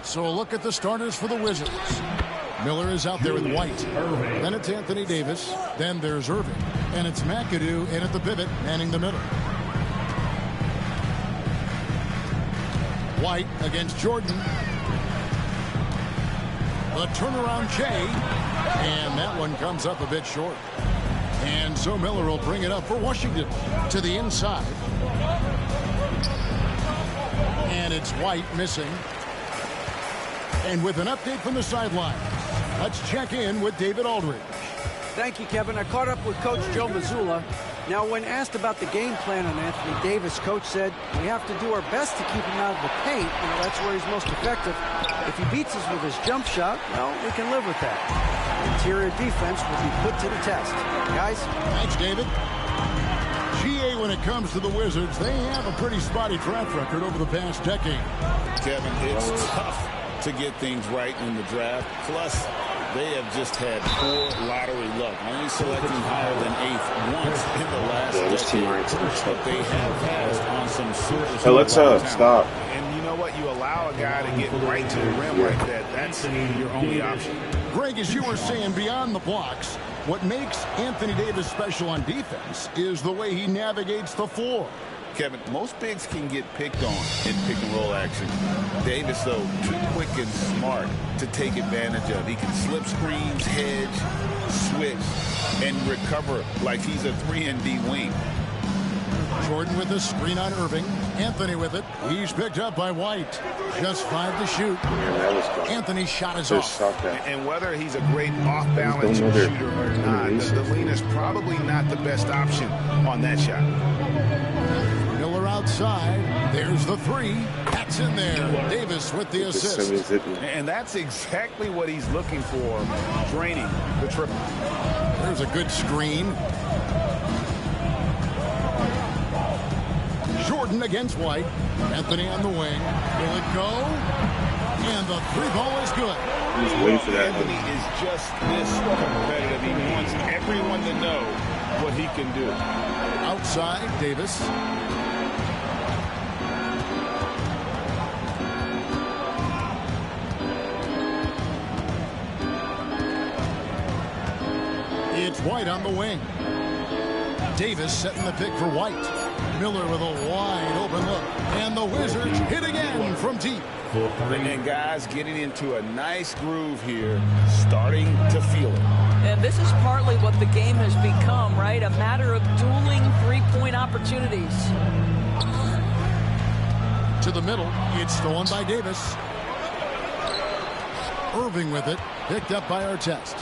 So look at the starters for the Wizards. Miller is out there with White. Then it's Anthony Davis. Then there's Irving. And it's McAdoo in at the pivot, manning the middle. White against Jordan. The turnaround Jay. And that one comes up a bit short. And so Miller will bring it up for Washington to the inside. And it's White missing. And with an update from the sideline, let's check in with David Aldridge. Thank you, Kevin. I caught up with Coach Joe Mazzulla. Now, when asked about the game plan on Anthony Davis, Coach said, we have to do our best to keep him out of the paint. You know, that's where he's most effective. If he beats us with his jump shot, well, we can live with that. Interior defense will be put to the test. Guys? Thanks, David. GA, when it comes to the Wizards, they have a pretty spotty track record over the past decade. Kevin, it's tough to get things right in the draft. Plus, they have just had poor lottery luck, only selecting higher than 8th once in the last decade. But they have passed on some super. Hey, let's stop. And you know what? You allow a guy to get right to the rim like that. That's your only option. Greg, as you were saying, beyond the blocks, what makes Anthony Davis special on defense is the way he navigates the floor. Kevin, most bigs can get picked on in pick-and-roll action. Davis, though, too quick and smart to take advantage of. He can slip screens, hedge, switch, and recover like he's a 3-and-D wing. Jordan with the screen on Irving. Anthony with it. He's picked up by White. Just 5 to shoot. Anthony's shot is off. And whether he's a great off-balance shooter or not, the lean is probably not the best option on that shot. Miller outside. There's the 3. That's in there. Davis with the assist. And that's exactly what he's looking for, draining the triple. There's a good screen. Jordan against White. Anthony on the wing. Will it go? And the 3-ball is good. He's waiting for that. Anthony is just this competitive. He wants everyone to know what he can do. Outside, Davis. It's White on the wing. Davis setting the pick for White. Miller with a wide open look. And the Wizards hit again from deep. And guys getting into a nice groove here, starting to feel it. And this is partly what the game has become, right? A matter of dueling three-point opportunities. To the middle. It's stolen by Davis. Irving with it. Picked up by Artest.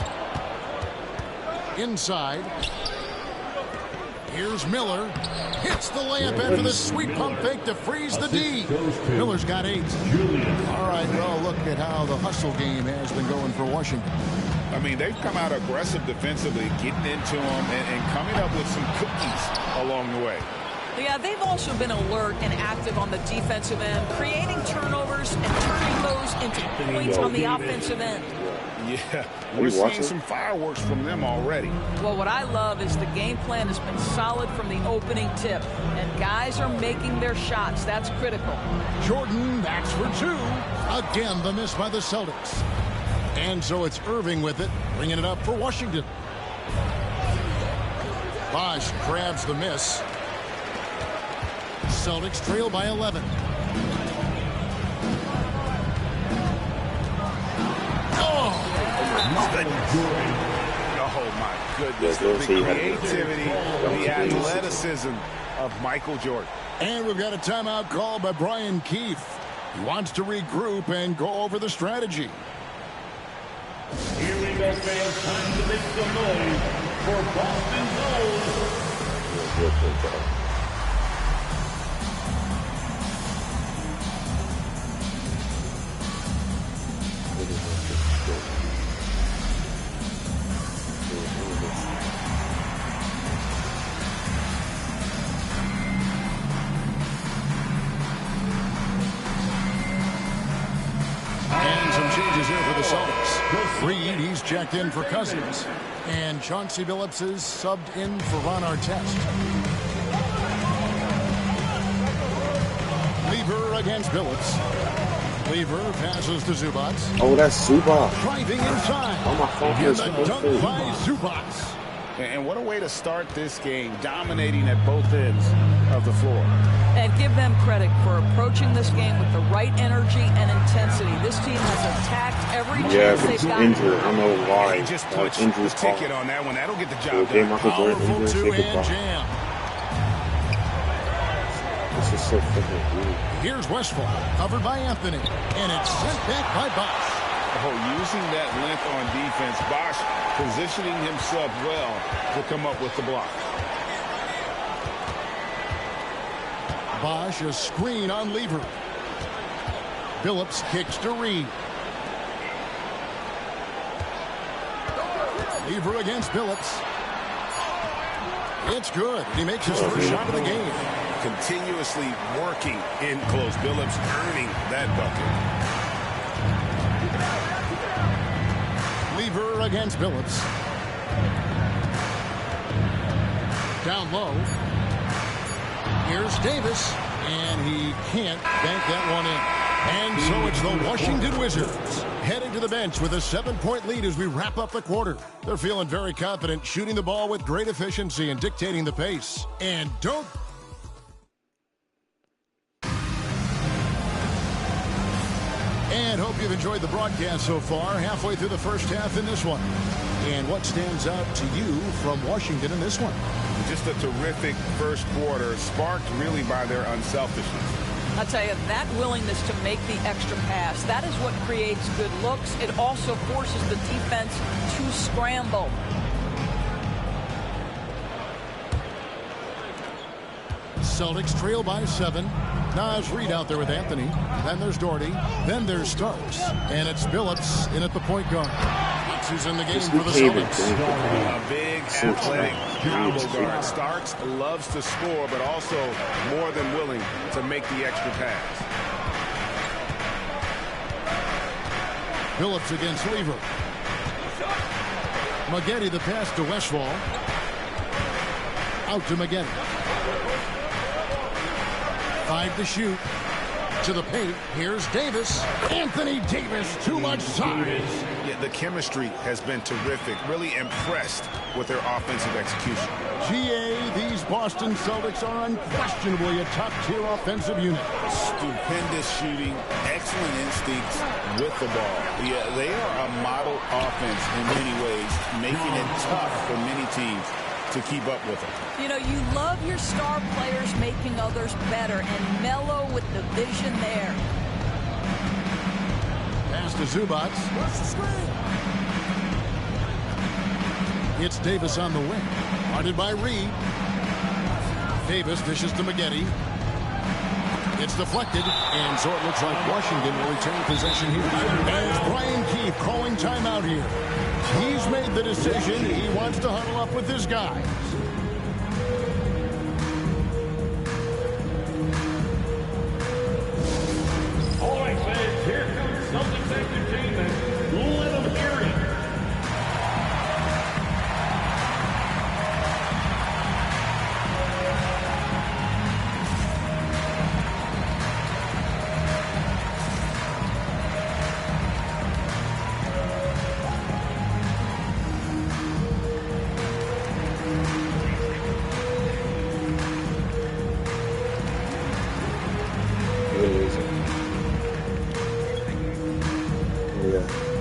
Inside. Here's Miller. Hits the layup after the sweet pump fake to freeze the D. Miller's got 8. All right, well, look at how the hustle game has been going for Washington. I mean, they've come out aggressive defensively, getting into them and coming up with some cookies along the way. Yeah, they've also been alert and active on the defensive end, creating turnovers and turning those into points on the offensive end. Yeah, we're seeing some fireworks from them already. Well, what I love is the game plan has been solid from the opening tip, and guys are making their shots. That's critical. Jordan, that's for 2. Again, the miss by the Celtics. And so it's Irving with it, bringing it up for Washington. Bosch grabs the miss. Celtics trail by 11. Oh, my goodness. The creativity, the athleticism of Michael Jordan. And we've got a timeout called by Brian Keefe. He wants to regroup and go over the strategy. Here we go, fans. Time to make some noise for Boston Gold. And some changes here for the Celtics. Reed, he's checked in for Cousins. And Chauncey Billups is subbed in for Ron Artest. Lever against Billups. Lever passes to Zubats. Oh, that's Zubac. Driving inside. Oh, my phone And is the dunk by Zubats. And what a way to start this game, dominating at both ends of the floor. And give them credit for approaching this game with the right energy and intensity. This team has attacked every chance But they've he's got. injured. I don't know why. He just puts the injuries ticket on that one. That'll get the job Okay, done. Michael Jordan Powerful injured. Say two-hand goodbye. jam. This is so fucking weird. Here's Westphal, covered by Anthony, and it's sent back by Bosch. Oh, using that length on defense, Bosch positioning himself well to come up with the block. Bosch a screen on Lever. Phillips kicks to Reed. Lever against Phillips. It's good. He makes his first shot of the game. Continuously working in close. Phillips earning that bucket. Lever against Phillips. Down low. Here's Davis, and he can't bank that one in. And so it's the Washington Wizards heading to the bench with a 7-point lead as we wrap up the quarter. They're feeling very confident, shooting the ball with great efficiency and dictating the pace. And don't... And hope you've enjoyed the broadcast so far, halfway through the first half in this one. And what stands out to you from Washington in this one? Just a terrific first quarter, sparked really by their unselfishness. I'll tell you, that willingness to make the extra pass, that is what creates good looks. It also forces the defense to scramble. Celtics trail by 7. Nas Reed out there with Anthony. Then there's Doherty. Then there's Starks. And it's Phillips in at the point guard. Starks who's in the game for the Celtics. A big, athletic combo guard. Starks loves to score, but also more than willing to make the extra pass. Phillips against Lever. Maggette the pass to Westphal. Out to Maggette. 5 to shoot. To the paint. Here's Davis. Anthony Davis, too much size. Yeah, the chemistry has been terrific. Really impressed with their offensive execution. GA, these Boston Celtics are unquestionably a top-tier offensive unit. Stupendous shooting, excellent instincts with the ball. Yeah, they are a model offense in many ways, making it tough for many teams to keep up with them. You know, you love your star players making others better, and Melo with the vision there. Pass to Zubats. It's Davis on the wing. Guarded by Reed. Davis dishes to Maggette. It's deflected, and so it looks like Washington will retain possession here. As Brian Keefe calling timeout here. He's made the decision. He wants to huddle up with his guys. All right, fans, here comes Celtics Entertainment. Let them hear it.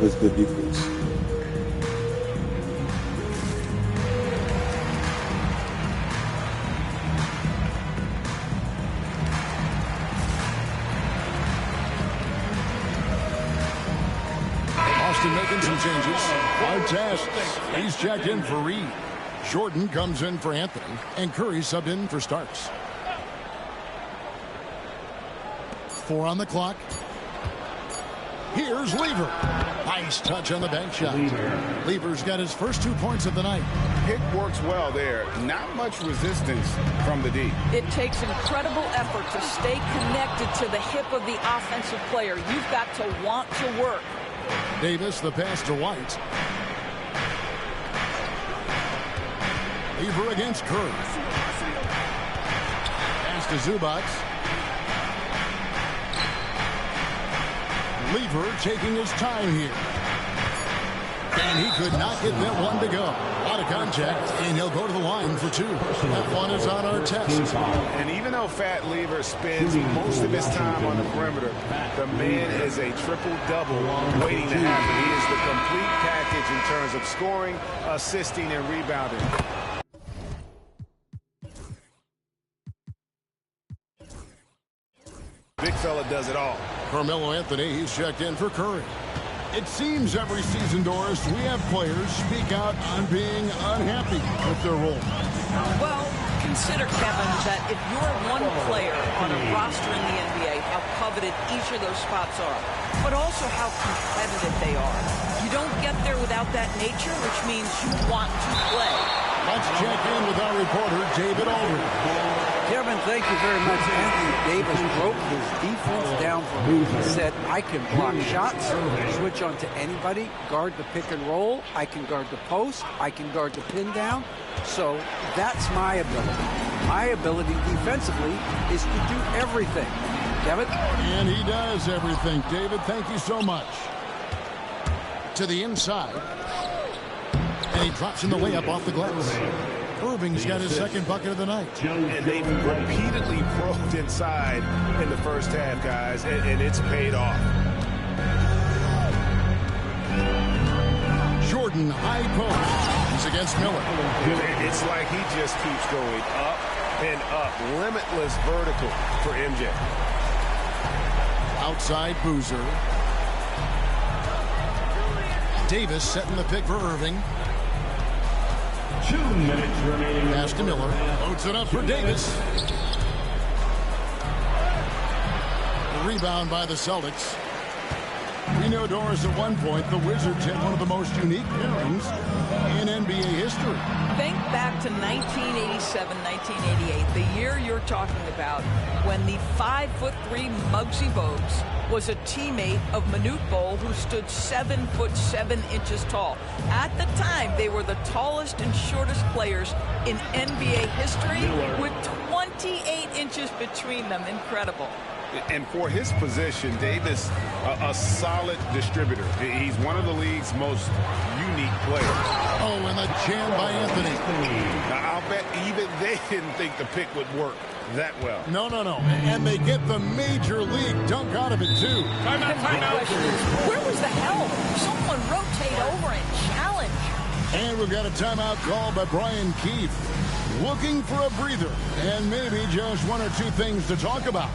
That's good defense. Austin making some changes. Artest, he's checked in for Reed. Jordan comes in for Anthony, and Curry subbed in for Starks. 4 on the clock. Here's Lever. Nice touch on the bank shot. Lever's got his first 2 points of the night. Pick works well there. Not much resistance from the D. It takes incredible effort to stay connected to the hip of the offensive player. You've got to want to work. Davis, the pass to White. Lever against Curry. Pass to Zubats. Lever taking his time here. And he could not get that one to go. Out of contact, and he'll go to the line for 2. That one is on our test. And even though Fat Lever spends most of his time on the perimeter, the man is a triple-double waiting to happen. He is the complete package in terms of scoring, assisting, and rebounding. Big fella does it all. Carmelo Anthony, he's checked in for Curry. It seems every season, Doris, we have players speak out on being unhappy with their role. Well, consider, Kevin, that if you're one player on a roster in the NBA, how coveted each of those spots are, but also how competitive they are. You don't get there without that nature, which means you want to play. Let's check in with our reporter, David Aldridge. Kevin, thank you very much. Anthony Davis broke his defense down for me. He said, I can block shots, switch on to anybody, guard the pick and roll, I can guard the post, I can guard the pin down. So that's my ability. My ability defensively is to do everything. Kevin? And he does everything. David, thank you so much. To the inside. And he drops in the layup off the glass. Irving's got his second bucket of the night. And they've repeatedly probed inside in the first half, guys, and it's paid off. Jordan, high post. He's against Miller. It's like he just keeps going up and up. Limitless vertical for MJ. Outside Boozer. Davis setting the pick for Irving. 2 minutes remaining. Pass to Miller. Loads it up for Davis. The rebound by the Celtics. We know, Doris, at one point, the Wizards had one of the most unique pairings in NBA history. Think back to 1987, 1988, the year you're talking about, when the 5'3" Muggsy Bogues was a teammate of Manute Bol, who stood 7'7" tall. At the time, they were the tallest and shortest players in NBA history, with 28 inches between them. Incredible. And for his position, Davis, a solid distributor. He's one of the league's most unique players. Oh, and the jam by Anthony. Now, I'll bet even they didn't think the pick would work that well. No. And they get the major league dunk out of it, too. The question is, where was the help? Someone rotate over and challenge. And we've got a timeout called by Brian Keefe. Looking for a breather and maybe just one or two things to talk about.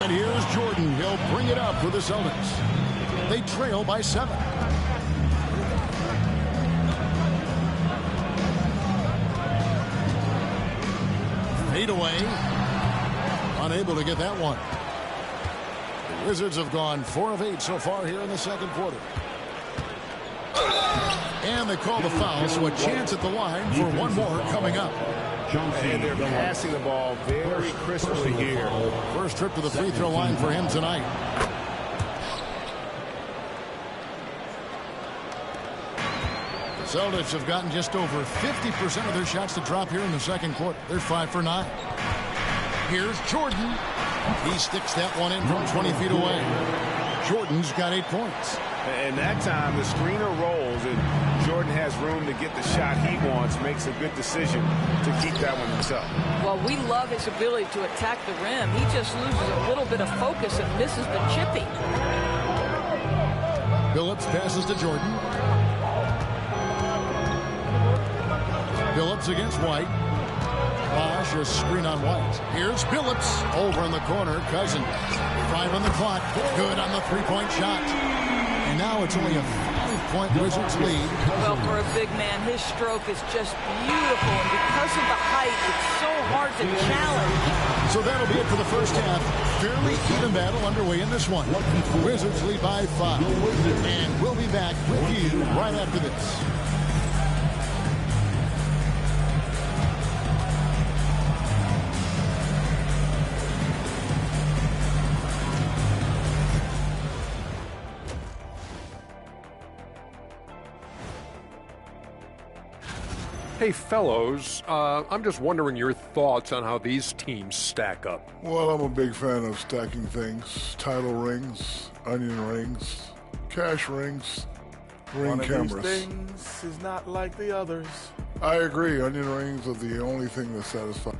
And here's Jordan. He'll bring it up for the Celtics. They trail by 7. Fade away. Unable to get that one. The Wizards have gone 4 of 8 so far here in the second quarter. And they call the foul, so a chance at the line for one more coming up. And they're passing the ball very crisply here. First trip to the free throw line for him tonight. The Celtics have gotten just over 50% of their shots to drop here in the second quarter. They're 5 for 9. Here's Jordan. He sticks that one in from 20 feet away. Jordan's got 8 points. And that time the screener rolls and Jordan has room to get the shot he wants, makes a good decision to keep that one himself. Well, we love his ability to attack the rim. He just loses a little bit of focus and misses the chippy. Phillips passes to Jordan. Phillips against White. Bosh, a screen on White. Here's Phillips over in the corner. Cousins. 5 on the clock. Good on the three-point shot. And now it's only a 5-point Wizards lead. Well, for a big man, his stroke is just beautiful. And because of the height, it's so hard to challenge. So that'll be it for the first half. Fairly even battle underway in this one. Wizards lead by 5. And we'll be back with you right after this. Hey, fellows, I'm just wondering your thoughts on how these teams stack up. Well, I'm a big fan of stacking things. Title rings, onion rings, cash rings, ring cameras. One of these things is not like the others. I agree. Onion rings are the only thing that satisfies.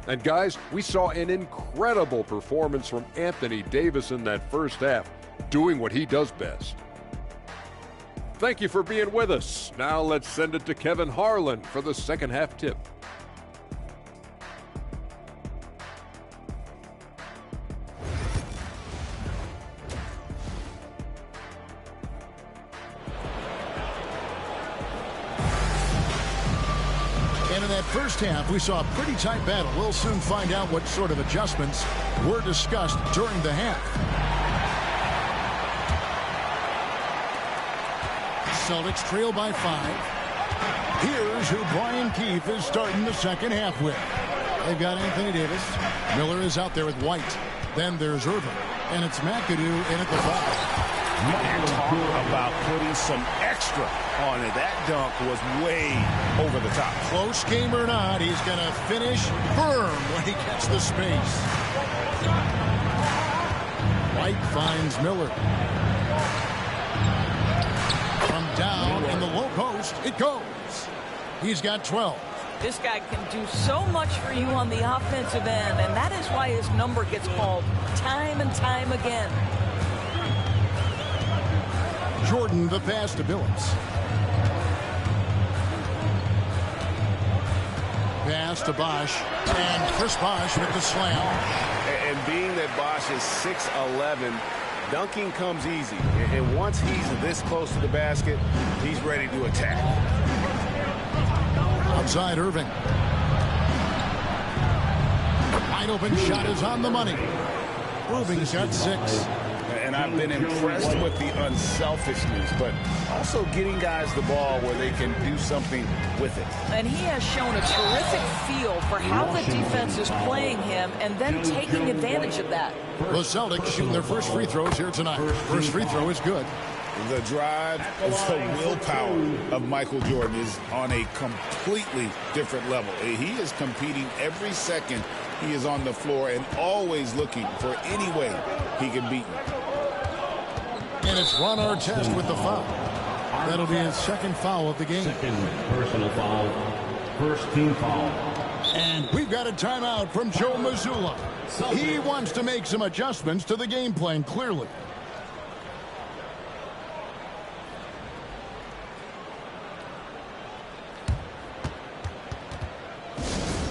And guys, we saw an incredible performance from Anthony Davis in that first half, doing what he does best. Thank you for being with us. Now let's send it to Kevin Harlan for the second half tip. And in that first half, we saw a pretty tight battle. We'll soon find out what sort of adjustments were discussed during the half. Celtics trail by 5. Here's who Brian Keefe is starting the second half with. They've got Anthony Davis. Miller is out there with White. Then there's Irvin. And it's McAdoo in at the 5. Talk about putting some extra on it. That dunk was way over the top. Close game or not, he's going to finish firm when he gets the space. White finds Miller. From down in the low post, it goes. He's got 12. This guy can do so much for you on the offensive end, and that is why his number gets called time and time again. Jordan, the pass to Billups. Pass to Bosh, and Chris Bosh with the slam. And being that Bosh is 6'11", dunking comes easy. And once he's this close to the basket, he's ready to attack. Outside Irving. Wide open shot is on the money. Irving's got 6. And I've been impressed with the unselfishness, but also getting guys the ball where they can do something with it. And he has shown a terrific feel for how the defense is playing him and then taking advantage of that. The Celtics shooting their first free throws here tonight. First free throw is good. The drive, the willpower of Michael Jordan is on a completely different level. He is competing every second he is on the floor and always looking for any way he can beat you. And it's Ron Artest with the foul. That'll be his second foul of the game. Second personal foul. First team foul. And we've got a timeout from Joe Mazzulla. He wants to make some adjustments to the game plan, clearly.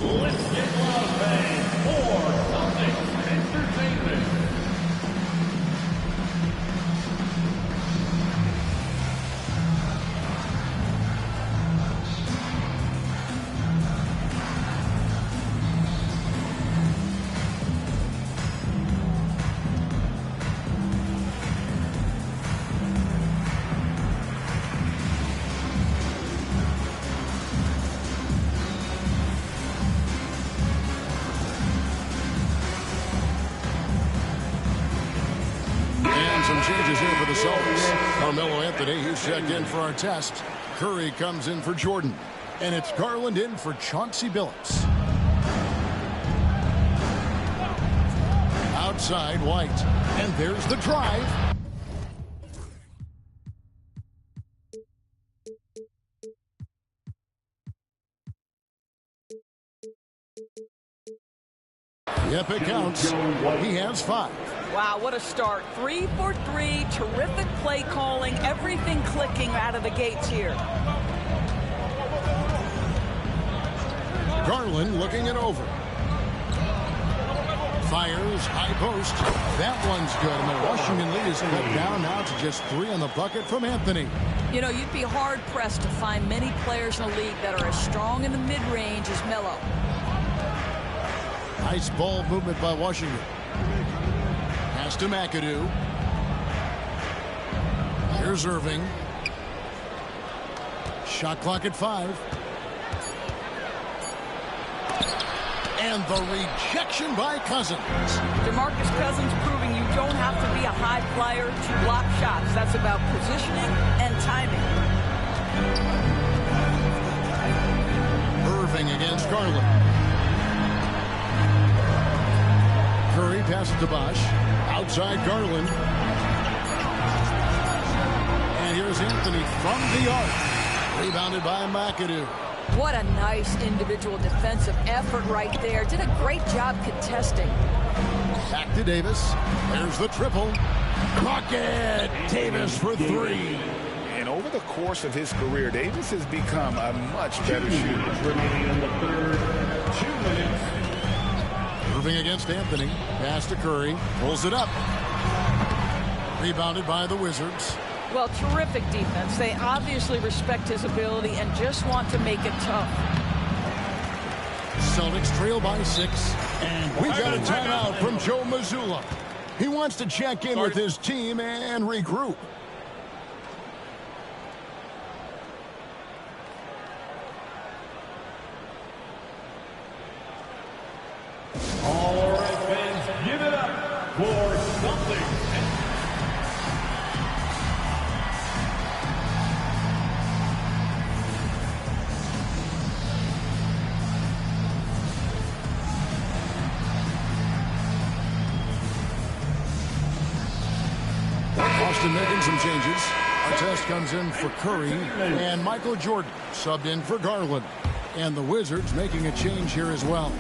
Let's get loud, fans, for Celtics and some changes here for the Celtics. Carmelo Anthony, he's checked in for our test. Curry comes in for Jordan. And it's Garland in for Chauncey Billups. Outside, White. And there's the drive. Yep, it counts. He has 5. Wow, what a start. 3 for 3. Terrific play calling. Everything clicking out of the gates here. Garland looking it over. Fires, high post. That one's good. And the Washington lead is cut down now to just 3 on the bucket from Anthony. You know, you'd be hard-pressed to find many players in the league that are as strong in the mid-range as Melo. Nice ball movement by Washington. Pass to McAdoo. Here's Irving. Shot clock at 5. And the rejection by Cousins. DeMarcus Cousins proving you don't have to be a high flyer to block shots. That's about positioning and timing. Irving against Garland. Curry passes to Bosh. Outside Garland. And here's Anthony from the arc. Rebounded by McAdoo. What a nice individual defensive effort right there. Did a great job contesting. Back to Davis. There's the triple. Bucket! Davis for 3. And over the course of his career, Davis has become a much better shooter. Remaining in the third, 2 minutes. Irving against Anthony. Pass to Curry. Pulls it up. Rebounded by the Wizards. Well, terrific defense. They obviously respect his ability and just want to make it tough. Celtics trail by 6. And we got a timeout from Joe Mazzulla. He wants to check in with his team and regroup. All right, fans, give it up for something. Austin making some changes. Artest comes in for Curry, and Michael Jordan subbed in for Garland. And the Wizards making a change here as well.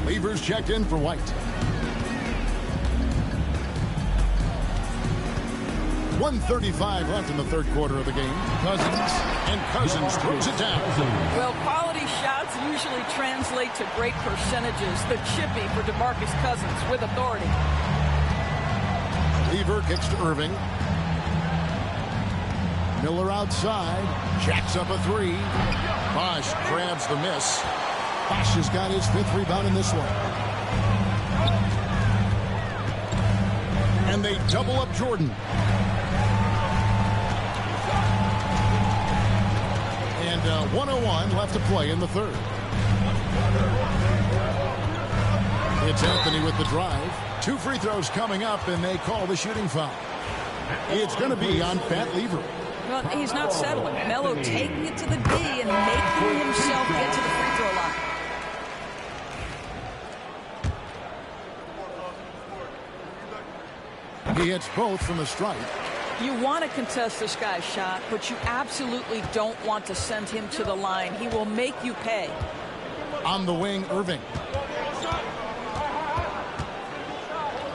Lever's checked in for White. 1:35 left in the third quarter of the game. Cousins throws it down. Well, quality shots usually translate to great percentages. The chippy for DeMarcus Cousins with authority. Lever kicks to Irving. Miller outside. Jacks up a 3. Bosh grabs the miss. Bosh has got his 5th rebound in this one. And they double up Jordan. And 1:01 left to play in the third. It's Anthony with the drive. 2 free throws coming up, and they call the shooting foul. It's going to be on Pat Lever. Well, he's not settling. Melo taking it to the D and making himself get to the free throw line. He hits both from the stripe. You want to contest this guy's shot, but you absolutely don't want to send him to the line. He will make you pay. On the wing, Irving.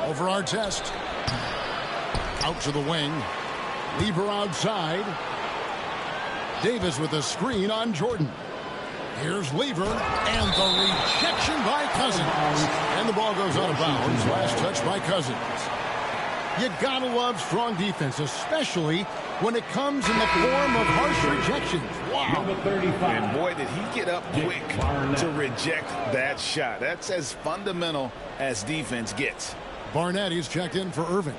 Over Artest. Out to the wing. Lever outside. Davis with a screen on Jordan. Here's Lever, and the rejection by Cousins. And the ball goes out of bounds. Last touch by Cousins. You gotta love strong defense, especially when it comes in the form of harsh rejections. Wow. And boy, did he get up quick to reject that shot. That's as fundamental as defense gets. Barnett is checked in for Irving.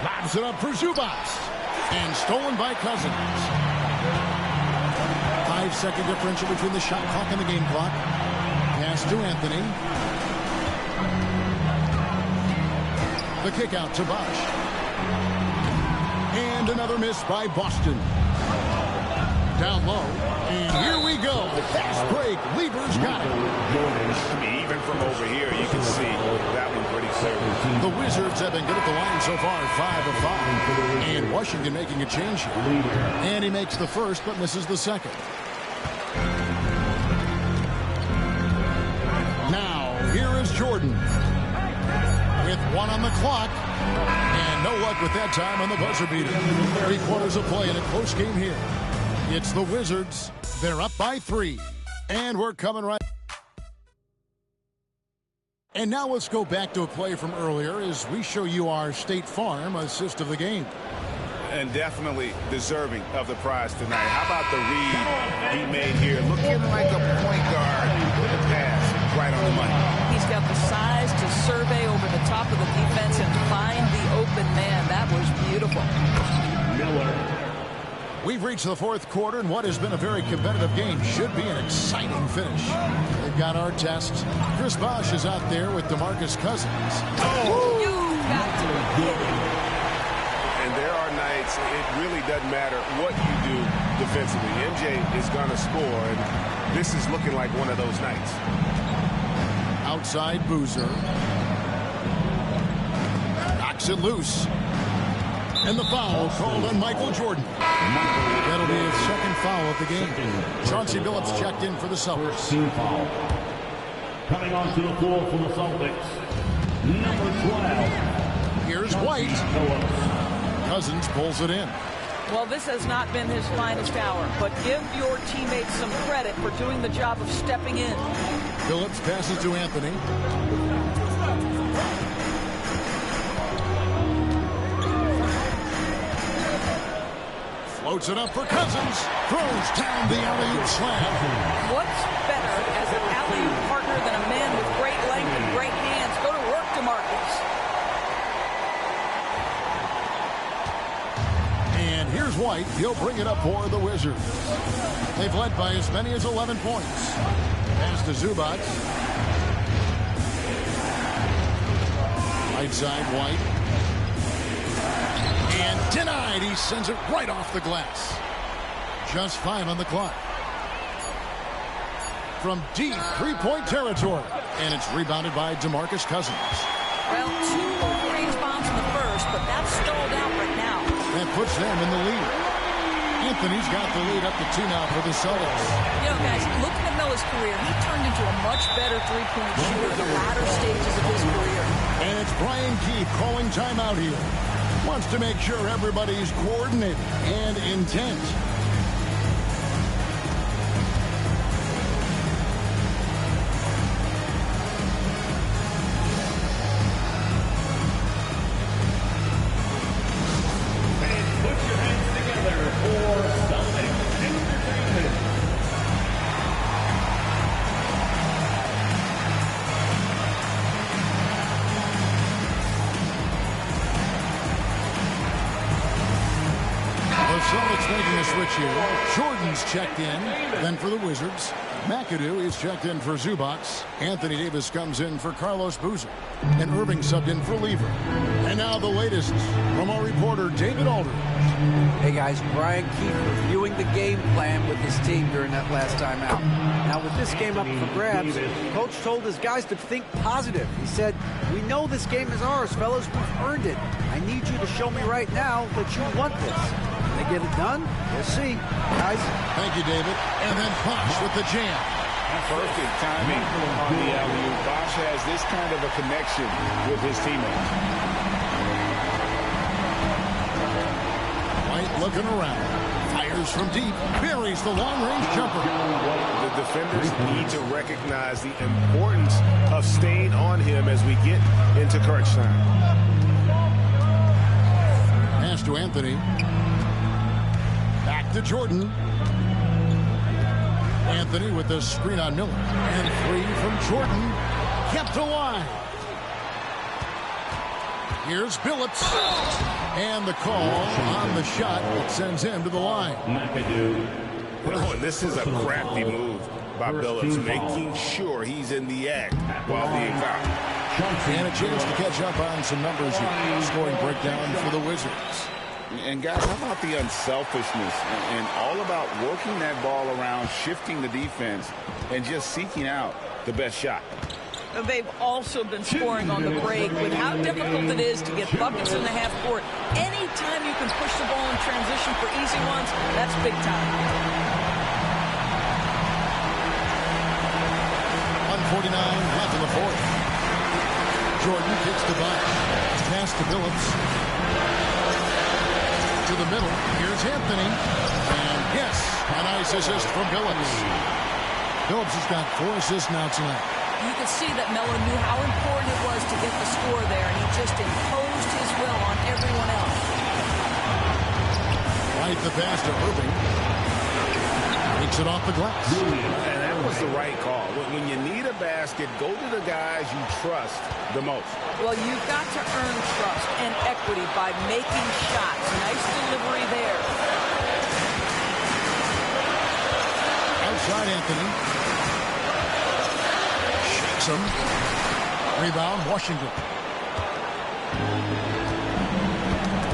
Lobs it up for Zubac. And stolen by Cousins. 5-second differential between the shot clock and the game clock. Pass to Anthony. The kick out to Bosch. And another miss by Boston. Down low. And here we go. Fast break. Lieber's got it. I mean, even from over here, you can see that one pretty clearly. The Wizards have been good at the line so far, 5 of 5. And Washington making a change here. And he makes the first, but misses the second. Now, here is Jordan. With 1 on the clock. And no luck with that time on the buzzer beater. 3 quarters of play in a close game here. It's the Wizards. They're up by 3. And we're coming right. And now let's go back to a play from earlier as we show you our State Farm assist of the game. And definitely deserving of the prize tonight. How about the read he made here? Looking like a point guard with a pass right on the money. He's got the size to survey over the top of the defense and find the open man. That was beautiful. Miller. We've reached the 4th quarter, and what has been a very competitive game should be an exciting finish. They've got our test. Chris Bosh is out there with DeMarcus Cousins. Oh! You got to be kidding. And there are nights it really doesn't matter what you do defensively. MJ is going to score, and this is looking like one of those nights. Outside Boozer. Knocks it loose. And the foul called on Michael Jordan. That'll be his second foul of the game. Chauncey Billups checked in for the Celtics. Team foul. Coming onto the floor for the Celtics, number 12. Here's White. Cousins pulls it in. Well, this has not been his finest hour, but give your teammates some credit for doing the job of stepping in. Billups passes to Anthony. Floats it up for Cousins. Throws down the alley-oop slam. What's better as an alley-oop partner than a man with great length and great hands? Go to work, DeMarcus. And here's White. He'll bring it up for the Wizards. They've led by as many as 11 points. Pass to Zubac. Right side, White. And denied. He sends it right off the glass. Just 5 on the clock. From deep 3-point territory. And it's rebounded by DeMarcus Cousins. Well, 2 long-range bombs in the first, but that's stalled out right now. That puts them in the lead. Anthony's got the lead up to 2 now for the Celtics. You know, guys, looking at Miller's career, he turned into a much better three-point shooter in the latter stages of his career. And it's Brian Keefe calling timeout here. Wants to make sure everybody's coordinated and intent. And put your hands together for Celtics Entertainment. Celtics making a switch here. Jordan's checked in. Then for the Wizards, McAdoo is checked in for Zubac. Anthony Davis comes in for Carlos Boozer. And Irving subbed in for Lever. And now the latest from our reporter, David Aldridge. Hey guys, Brian Keefe reviewing the game plan with his team during that last time out. Now with this game up for grabs, Coach told his guys to think positive. He said, "We know this game is ours, fellas. We've earned it. I need you to show me right now that you want this." They get it done? We'll see. Guys. Thank you, David. And then Bosh with the jam. Perfect timing on the alley-oop. Bosh has this kind of a connection with his teammates. White looking around. Fires from deep. Buries the long-range jumper. The defenders need to recognize the importance of staying on him as we get into crunch time. Pass to Anthony. Back to Jordan. Anthony with the screen on Miller. And 3 from Jordan. Kept alive. Here's Billups. And the call on the shot that sends him to the line. McAdoo. Oh, and this is a crafty move by Billups, making sure he's in the act while being fouled. And a chance to catch up on some numbers here. Scoring breakdown for the Wizards. And guys, how about the unselfishness and all about working that ball around, shifting the defense, and just seeking out the best shot. They've also been scoring on the break with how difficult it is to get buckets in the half court. Anytime you can push the ball in transition for easy ones, that's big time. 1:49 left in the fourth. Jordan kicks the bunch. Pass to Phillips. To the middle. Here's Anthony. And yes, a nice assist from Phillips. Phillips has got 4 assists now tonight. You could see that Melo knew how important it was to get the score there, and he just imposed his will on everyone else. Right the pass to Irving. Takes it off the glass. And that was the right call. When you need a basket, go to the guys you trust the most. Well, you've got to earn trust and equity by making shots. Nice delivery there. Outside Anthony. Shakes him. Rebound, Washington.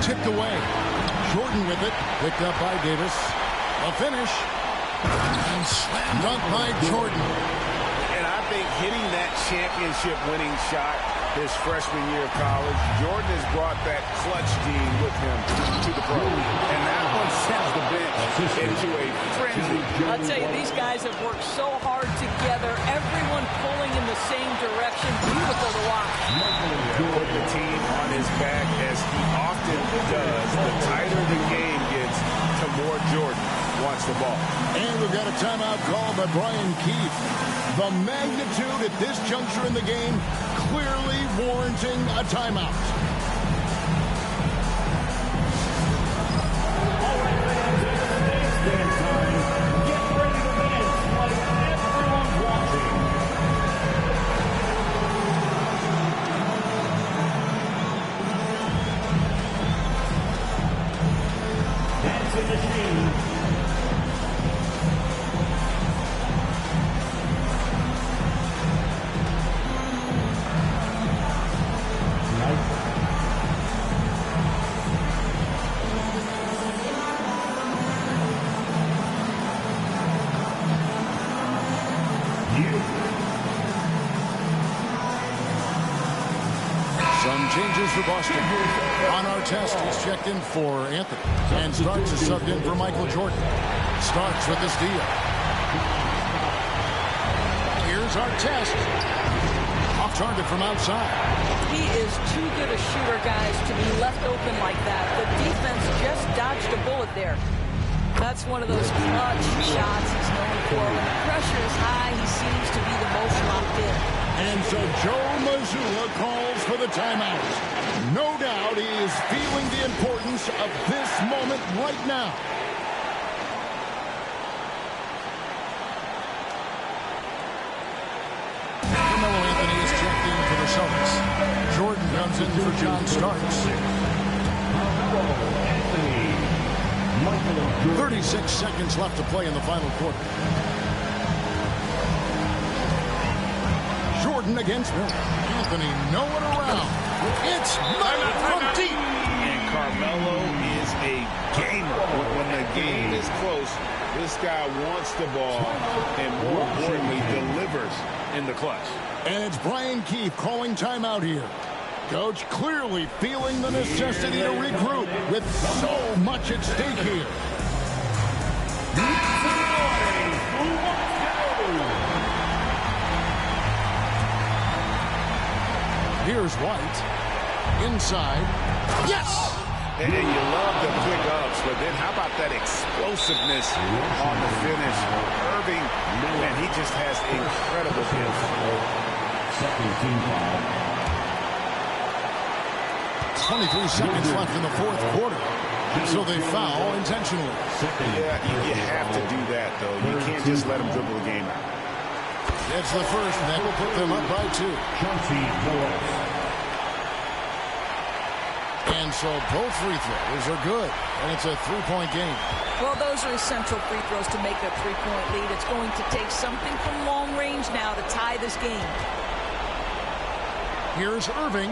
Tipped away. Jordan with it. Picked up by Davis. A finish. And slam dunk by Jordan. And I think hitting that championship winning shot his freshman year of college, Jordan has brought that clutch gene with him to the pro. And that one sends the bench into a frenzy. I'll tell you, these guys have worked so hard together. Everyone pulling in the same direction. Beautiful to watch. Put the team on his back as he often does. The tighter the game gets, the more Jordan wants the ball. And we've got a timeout called by Brian Keefe. The magnitude at this juncture in the game clearly warranting a timeout. All right, fans, it's dance time. Get ready to dance like everyone's watching. Dancing machine. Some changes for Boston. On our test, he's checked in for Anthony. And Starks is subbed in for Michael Jordan. Starks with the steal. Here's our test. Off target from outside. He is too good a shooter, guys, to be left open like that. The defense just dodged a bullet there. That's one of those clutch shots he's known for. When the pressure is high, he seems to be the most locked in. And so Joe Mazzulla calls for the timeout. No doubt he is feeling the importance of this moment right now. Carmelo Anthony is checked in for the Celtics. Jordan comes in for John Starks. 36 seconds left to play in the final quarter. Jordan against Miller. Anthony nowhere around. It's Miller from deep. And Carmelo is a gamer. When the game is close, this guy wants the ball and, more importantly, delivers in the clutch. And it's Brian Keefe calling timeout here. Coach clearly feeling the necessity to regroup with so much at stake here. Here's White. Inside. Yes! And you love the pickups, but then how about that explosiveness on the finish? Irving, man, he just has incredible skills. Second team foul. 23 seconds left in the fourth quarter. So they foul intentionally. Yeah, you have to do that, though. You can't just let them dribble the game out. It's the first, and that will put them up by 2. And so both free throws are good, and it's a three-point game. Well, those are essential free throws to make a three-point lead. It's going to take something from long range now to tie this game. Here's Irving.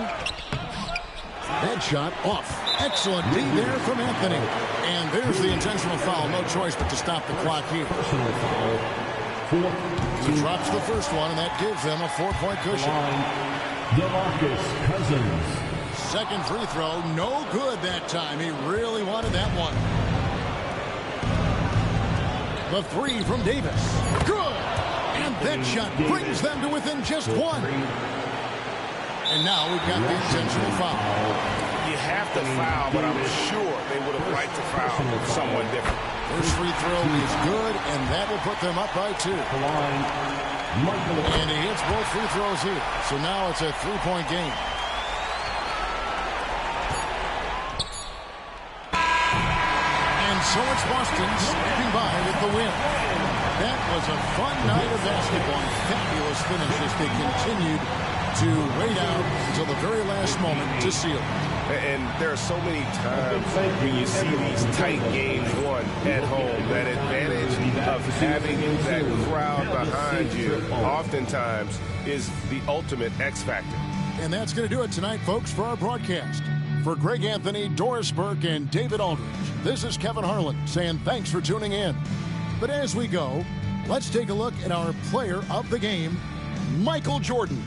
That shot off. Excellent D there from Anthony. And there's the intentional foul. No choice but to stop the clock here. He drops the first one, and that gives them a 4-point cushion. DeMarcus Cousins. Second free throw, no good that time. He really wanted that one. The three from Davis. Good! And that shot brings them to within just one. And now we've got the intentional foul. You have to foul, but I'm sure they would have liked to foul someone different. First free throw is good, and that will put them up by 2. And he hits both free throws here. So now it's a 3-point game. And so it's Boston slipping by with the win. That was a fun night of basketball. Fabulous finish as they continued to wait out until the very last moment to seal it. And there are so many times when you see these tight games won at home, that advantage of having that crowd behind you oftentimes is the ultimate X factor. And that's going to do it tonight, folks, for our broadcast. For Greg Anthony, Doris Burke, and David Aldridge, this is Kevin Harlan saying thanks for tuning in. But as we go, let's take a look at our player of the game, Michael Jordan.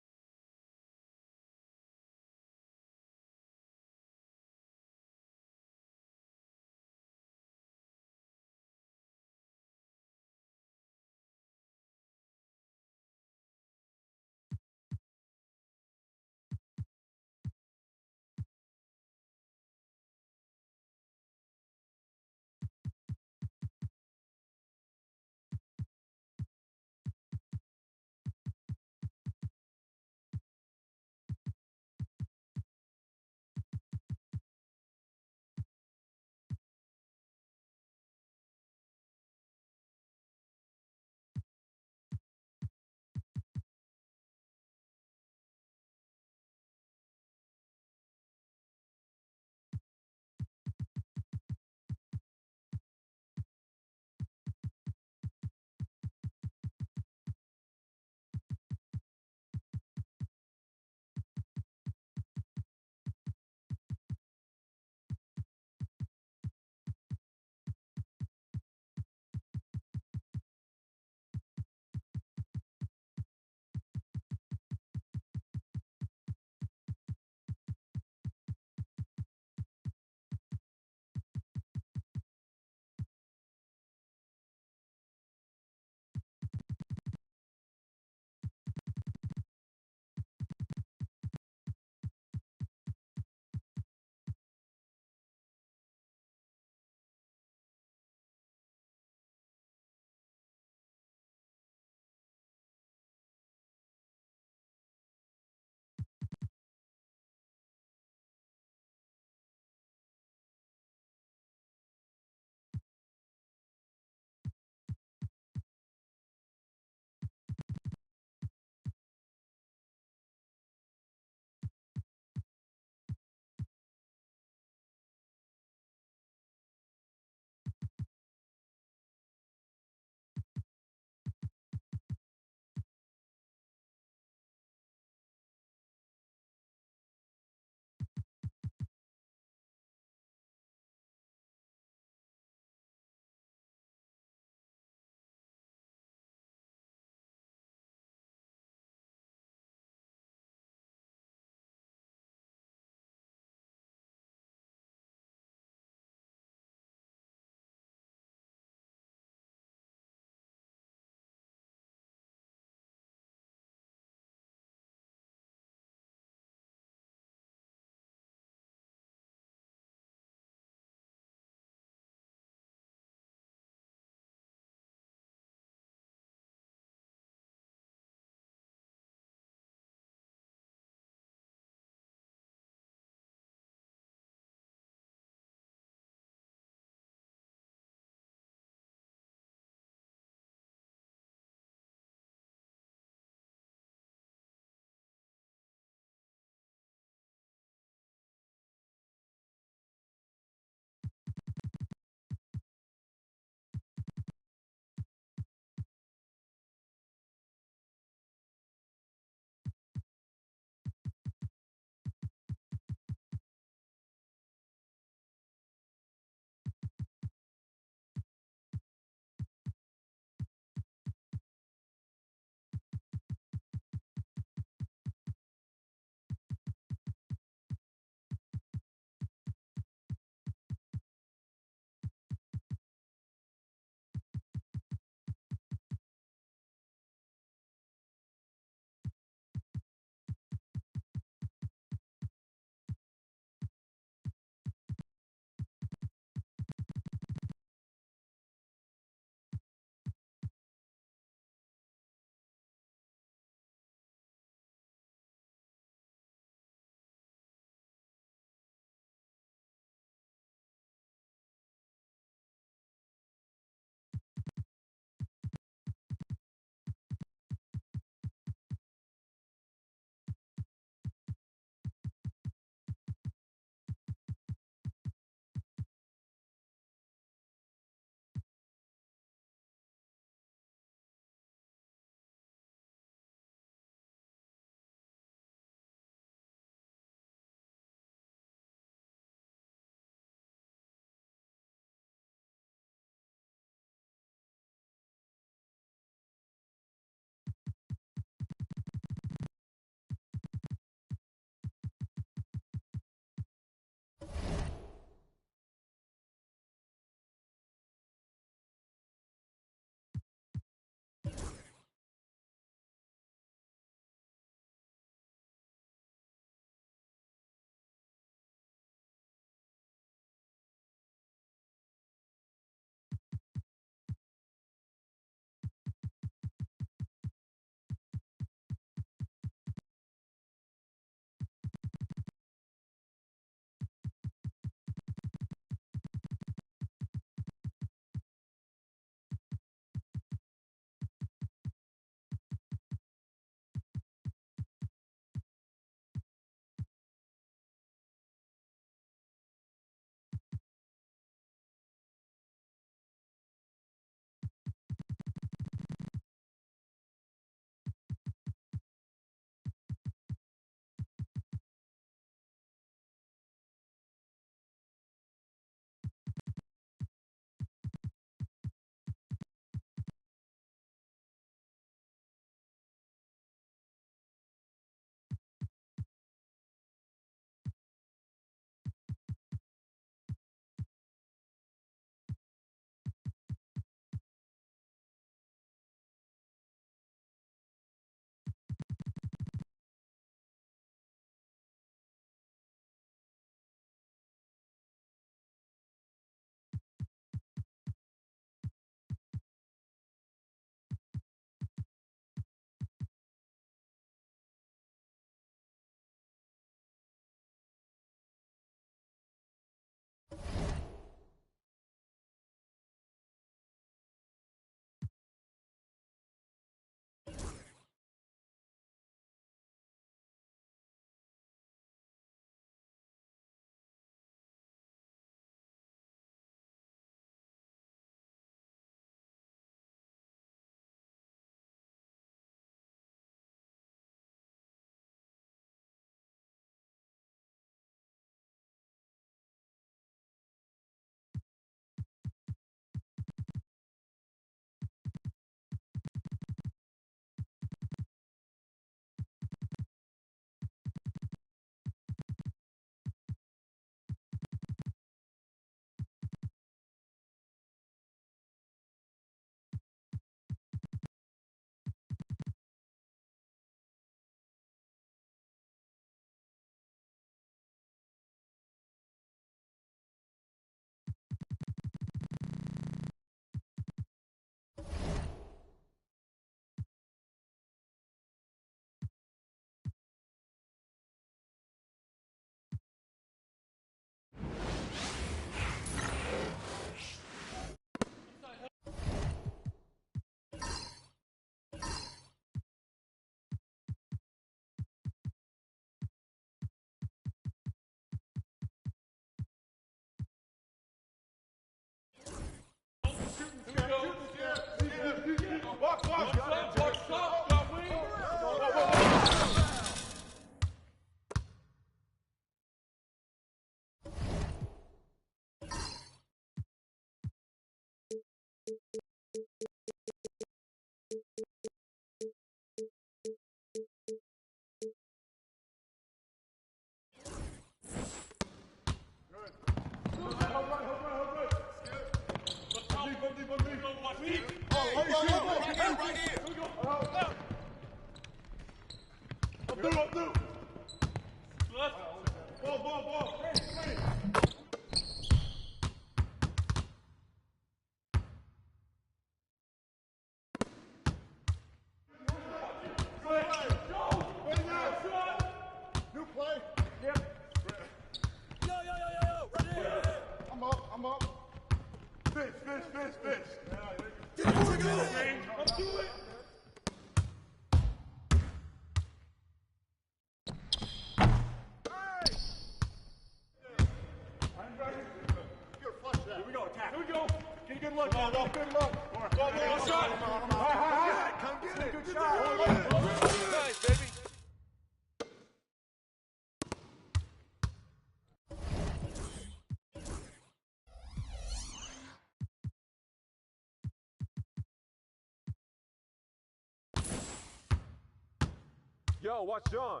Yo, watch John.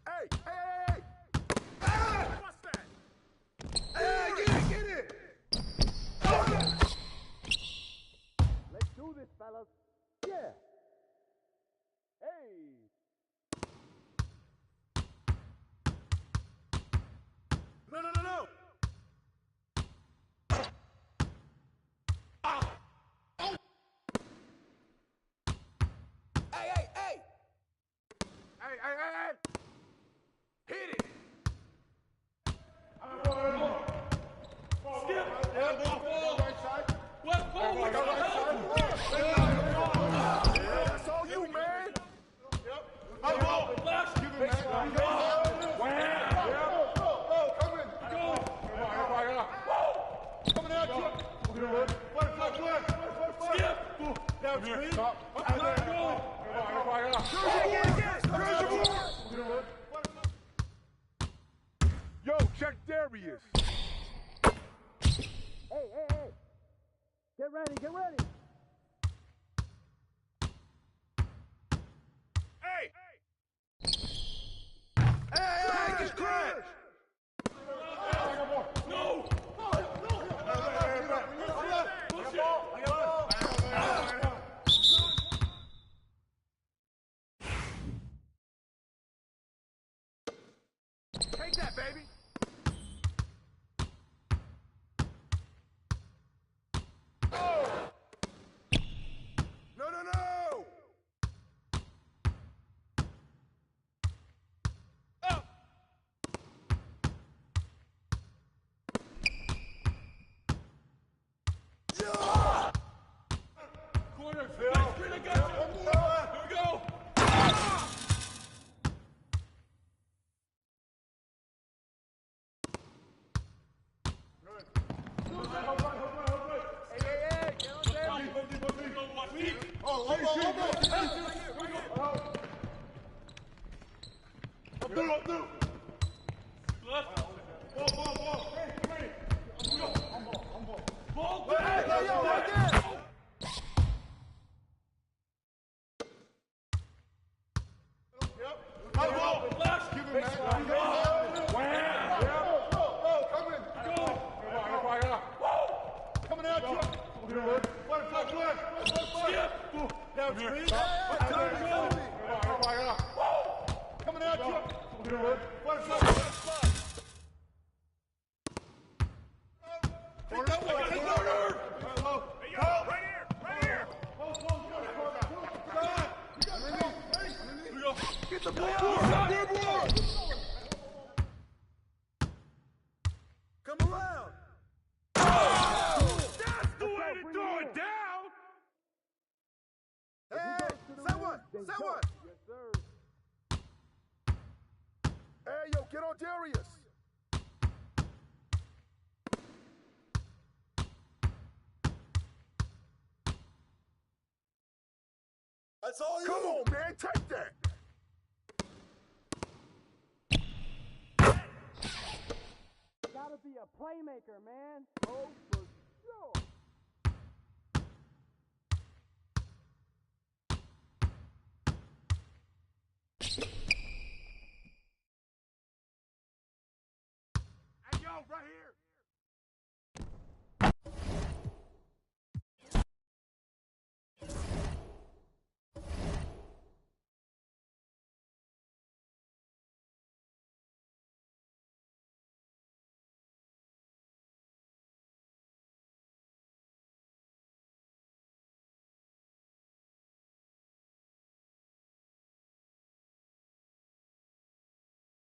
Hey, hey, hey, hey! Hey! What's that? Hey, get it! Let's do this, fellas. Yeah. Hey! No! Hey! Hit it! Skip! Right side. What? Right side. That's all you, man. Yep. Ball. Left. Give him that. Wow. Coming. Go. Coming at you. Skip. Down screen. Go. Yo, check Darius. Hey. Get ready. Hey, just crash. No. Take that, baby. Oh! No! Up! Yeah! Corner. Next screen, I got you. Here we go. Get the ball! Come around! That's the way to throw it down! Hey, say what? Yes, sir. Hey, yo, get on Darius! That's all you! Come on, man, take that! Gotta be a playmaker, man. Oh, for sure. Hey, yo, right here!